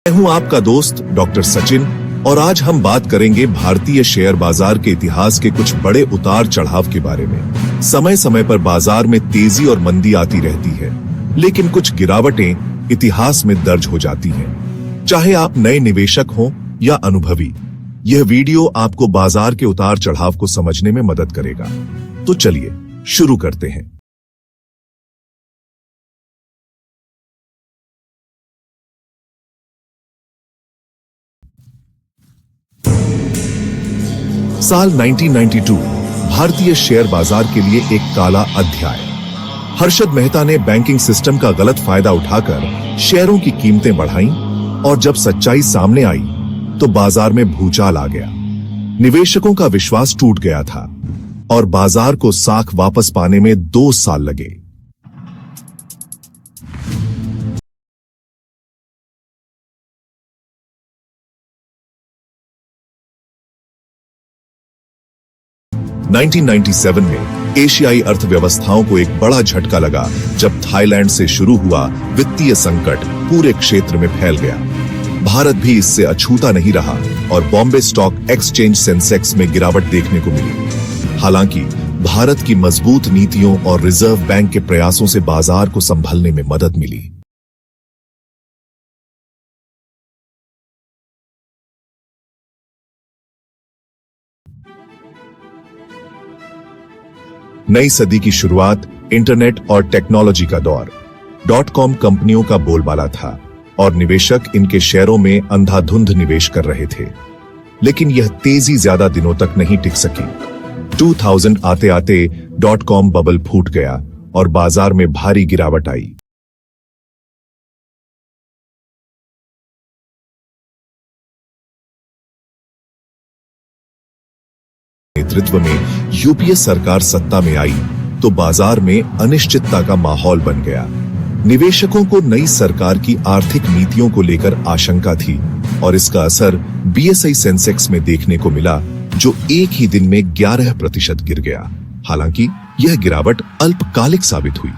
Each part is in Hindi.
मैं हूं आपका दोस्त डॉक्टर सचिन और आज हम बात करेंगे भारतीय शेयर बाजार के इतिहास के कुछ बड़े उतार चढ़ाव के बारे में। समय समय पर बाजार में तेजी और मंदी आती रहती है, लेकिन कुछ गिरावटें इतिहास में दर्ज हो जाती हैं। चाहे आप नए निवेशक हों या अनुभवी, यह वीडियो आपको बाजार के उतार चढ़ाव को समझने में मदद करेगा। तो चलिए शुरू करते हैं। साल 1992 भारतीय शेयर बाजार के लिए एक काला अध्याय। हर्षद मेहता ने बैंकिंग सिस्टम का गलत फायदा उठाकर शेयरों की कीमतें बढ़ाईं और जब सच्चाई सामने आई तो बाजार में भूचाल आ गया। निवेशकों का विश्वास टूट गया था और बाजार को साख वापस पाने में 2 साल लगे। (1997) में एशियाई अर्थव्यवस्थाओं को एक बड़ा झटका लगा जब थाईलैंड से शुरू हुआ वित्तीय संकट पूरे क्षेत्र में फैल गया। भारत भी इससे अछूता नहीं रहा और बॉम्बे स्टॉक एक्सचेंज सेंसेक्स में गिरावट देखने को मिली। हालांकि भारत की मजबूत नीतियों और रिजर्व बैंक के प्रयासों से बाजार को संभलने में मदद मिली। नई सदी की शुरुआत, इंटरनेट और टेक्नोलॉजी का दौर। .com कंपनियों का बोलबाला था और निवेशक इनके शेयरों में अंधाधुंध निवेश कर रहे थे, लेकिन यह तेजी ज्यादा दिनों तक नहीं टिक सकी। 2000 आते आते .com बबल फूट गया और बाजार में भारी गिरावट आई। नेतृत्व में यूपीए सरकार सत्ता में आई तो बाजार में अनिश्चितता का माहौल बन गया। निवेशकों को नई सरकार की आर्थिक नीतियों को लेकर आशंका थी और इसका असर बीएसई सेंसेक्स में देखने को मिला, जो एक ही दिन में 11% गिर गया। हालांकि यह गिरावट अल्पकालिक साबित हुई।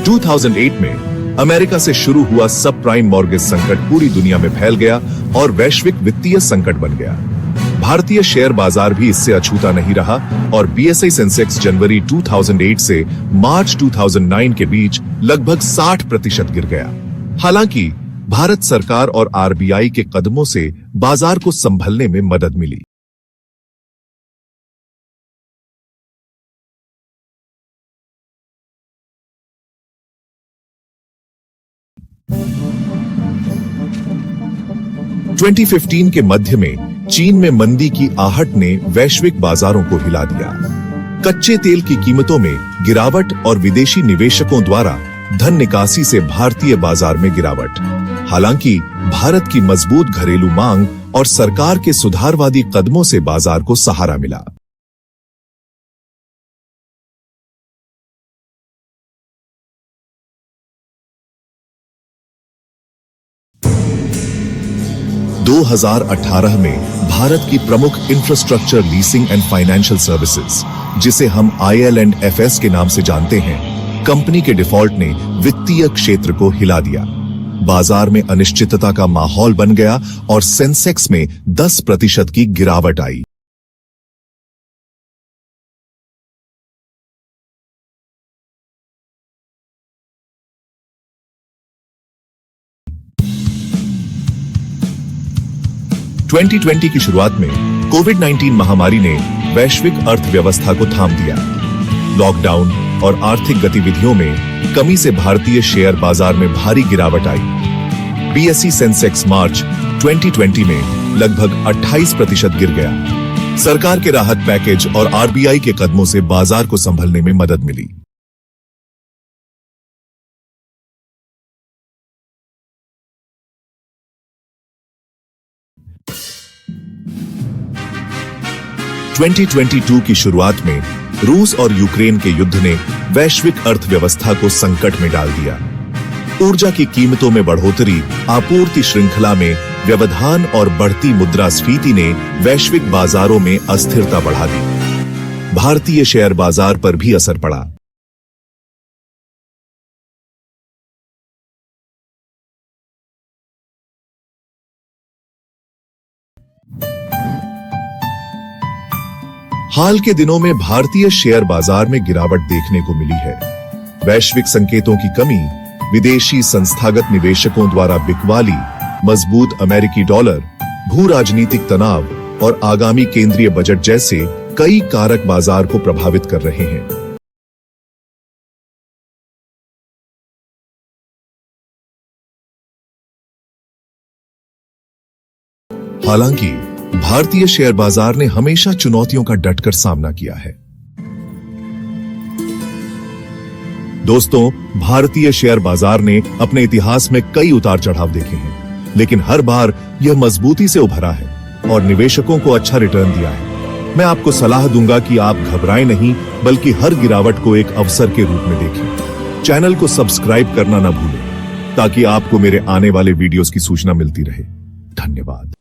(2008) 2008 में अमेरिका से शुरू हुआ सब प्राइम मॉर्गेज संकट पूरी दुनिया में फैल गया और वैश्विक वित्तीय संकट बन गया। भारतीय शेयर बाजार भी इससे अछूता नहीं रहा और बीएसई सेंसेक्स जनवरी 2008 से मार्च 2009 के बीच लगभग 60% गिर गया। हालांकि भारत सरकार और आरबीआई के कदमों से बाजार को संभलने में मदद मिली। (2015) के मध्य में चीन में मंदी की आहट ने वैश्विक बाजारों को हिला दिया। कच्चे तेल की कीमतों में गिरावट और विदेशी निवेशकों द्वारा धन निकासी से भारतीय बाजार में गिरावट। हालांकि भारत की मजबूत घरेलू मांग और सरकार के सुधारवादी कदमों से बाजार को सहारा मिला। (2018) में भारत की प्रमुख infrastructure leasing and financial services, जिसे हम IL&FS के नाम से जानते हैं, कंपनी के डिफॉल्ट ने वित्तीय क्षेत्र को हिला दिया। बाजार में अनिश्चितता का माहौल बन गया और सेंसेक्स में 10% की गिरावट आई। (2020) की शुरुआत में कोविड-19 महामारी ने वैश्विक अर्थव्यवस्था को थाम दिया। लॉकडाउन और आर्थिक गतिविधियों में कमी से भारतीय शेयर बाजार में भारी गिरावट आई। बीएसई सेंसेक्स मार्च 2020 में लगभग 28% गिर गया। सरकार के राहत पैकेज और आरबीआई के कदमों से बाजार को संभलने में मदद मिली। (2022) की शुरुआत में रूस और यूक्रेन के युद्ध ने वैश्विक अर्थव्यवस्था को संकट में डाल दिया। ऊर्जा की कीमतों में बढ़ोतरी, आपूर्ति श्रृंखला में व्यवधान और बढ़ती मुद्रास्फीति ने वैश्विक बाजारों में अस्थिरता बढ़ा दी। भारतीय शेयर बाजार पर भी असर पड़ा। हाल के दिनों में भारतीय शेयर बाजार में गिरावट देखने को मिली है। वैश्विक संकेतों की कमी, विदेशी संस्थागत निवेशकों द्वारा बिकवाली, मजबूत अमेरिकी डॉलर, भू राजनीतिक तनाव और आगामी केंद्रीय बजट जैसे कई कारक बाजार को प्रभावित कर रहे हैं। हालांकि भारतीय शेयर बाजार ने हमेशा चुनौतियों का डटकर सामना किया है। दोस्तों, भारतीय शेयर बाजार ने अपने इतिहास में कई उतार चढ़ाव देखे हैं, लेकिन हर बार यह मजबूती से उभरा है और निवेशकों को अच्छा रिटर्न दिया है। मैं आपको सलाह दूंगा कि आप घबराएं नहीं, बल्कि हर गिरावट को एक अवसर के रूप में देखें। चैनल को सब्सक्राइब करना न भूलें, ताकि आपको मेरे आने वाले वीडियोस की सूचना मिलती रहे। धन्यवाद।